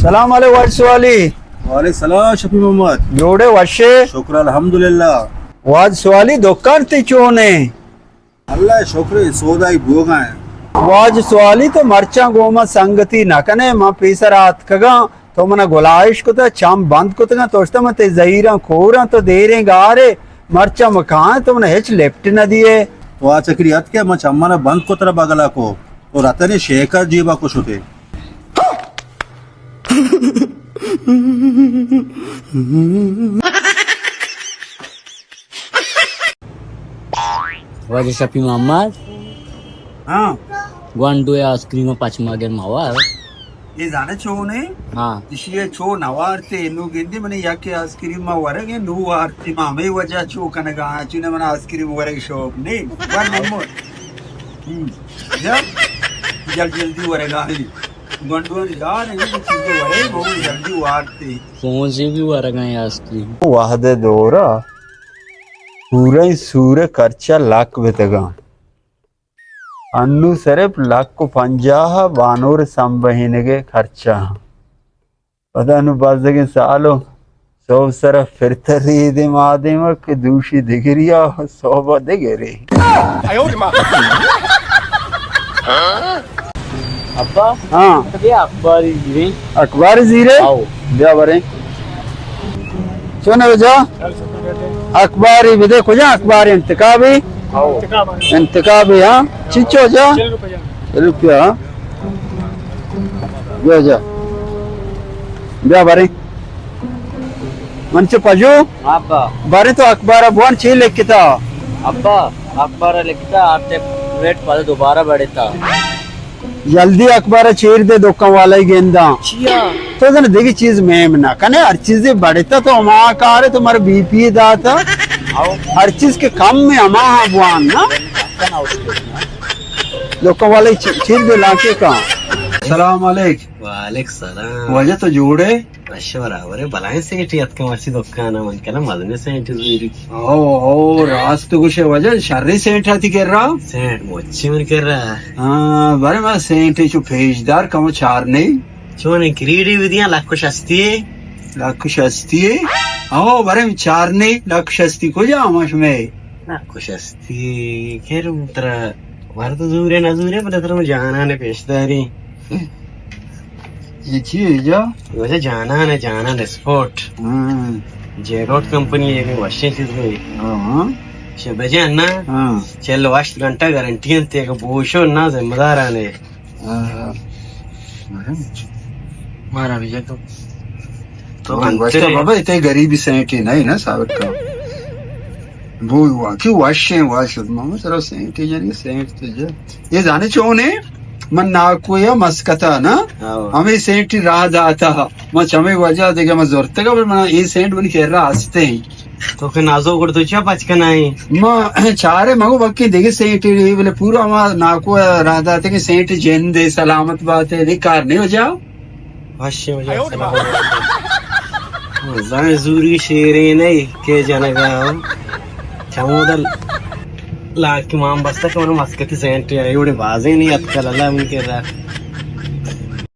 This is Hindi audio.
Selam वाली वाले सलाम शफी मोहम्मद जोड़े वशे शुक्र अल्हम्दुलिल्लाह वाज स्वाली दोकान ती चोने अल्लाह शुक्र सोदाई बोगा है वाज स्वाली तो मरचा गोमा संगति नकने मा पीसरात कगा तो मना गुलाइश को तो चाम बंद को तो तोस्ता मते जहीरा खोरा तो देरे गारे मरचा मकान तो मने हेच लेफ्ट न दिए तो आ चक्री अत के मच अम्मा बंद को तरह बगला को तो रतने शेखर जीवा को शुते Wajah Syafi Muhammad हाँ Gwandu ya askrim pachmagen mawar ये जाने चोने हाँ इशिये चो नवारते नु गिंदी मने याके आइसक्रीम मा वरगे नु आरती मा मे वजा चो कनगा चुने मना आइसक्रीम वरगे शॉप ने वन नंबर जब जल्दी वरगा ही गंडोर यार ये चीजें वरे बहुत जल्दी वारते कौन सी भी वरगा ya askrim वाहदे दोरा पूरा ही सूर्य खर्चा लाख बेतगा अन्नु सरप लाख को 50 वानोर संबहिनगे खर्चा पता नु बाजगे सालो सौ सरफ फिर तरी दे मादेम के दूषी दिगरिया सोबा दिगरे Abba हाँ tapi akbar ini अखबार जीरे आओ दिया बरे सुनो जो अखबारी भी देखो जा अखबार इंतकाबी आओ इंतकाबी हाँ चिचो जा रुपया जो जा दिया बरे मंच पजू Abba बारे तो अखबार बुआन छे लिख था Abba akbar लिखता आपने वेट pada दोबारा बढ़ता जल्दी अखबार छेड़ दे दुकान वाला ही गेंदा चिया तो जन देखी चीज में ना कने हर चीज बढ़ता तो हमारा कार है तुम्हारा बीपी दाता आओ हर चीज के कम में हमारा बुआन ना kan उसके दुकान वाले छेड़ दे लाके का सलाम अलैकुम Waalaikumsalam वजह तो जोड़े Ashwara aware balain se iti atka marsi dokkana man kana madne se iti zuri ओ रास्त कुछ वजह शर्री सेंट आती कर रहा se mochi man kera हाँ बारे में सेंट जो फेजदार कम चार नहीं chone kiridi vidiyan lakko shasti lakh शस्ती है ओ बारे में चार नहीं लाख शस्ती को जा मश में lakko shasti kher utra varto zure na zure pada tara jana ne peshdari ये चीज जा वैसे जाना ने स्पोर्ट हाँ जेरोट कंपनी है में वॉशिंग चीज में हाँ शबजे अन्ना हाँ चल वाश घंटा गारंटी अंते का बोशो ना जिम्मेदार आने मारा भी तो वैसे बाबा इतने गरीबी सेंट ही नहीं ना साबित का वो हुआ क्यों वाश मामा चलो सेंट ही जानी सेंट तो जा ये जाने चोने मन नाको या मस्कता ना हमें सेंट ही राह जाता मैं हमें वजह देगा मैं जोरते का पर मैं ये सेंट बनी कह रहा हंसते ही तो के नाजो कर तो क्या पचकन आई मैं चारे मगो बक्के देखे सेंट ही बोले पूरा मैं नाको राह जाते कि सेंट जैन दे सलामत बात है देख कार नहीं हो जाओ वाश वजह जान जूरी शेरे नहीं के जनगा चमोदल लाख माम बस्ता कमर मस्कती सेंट एवढे बाजे नहीं अतकल अल्लाह मन के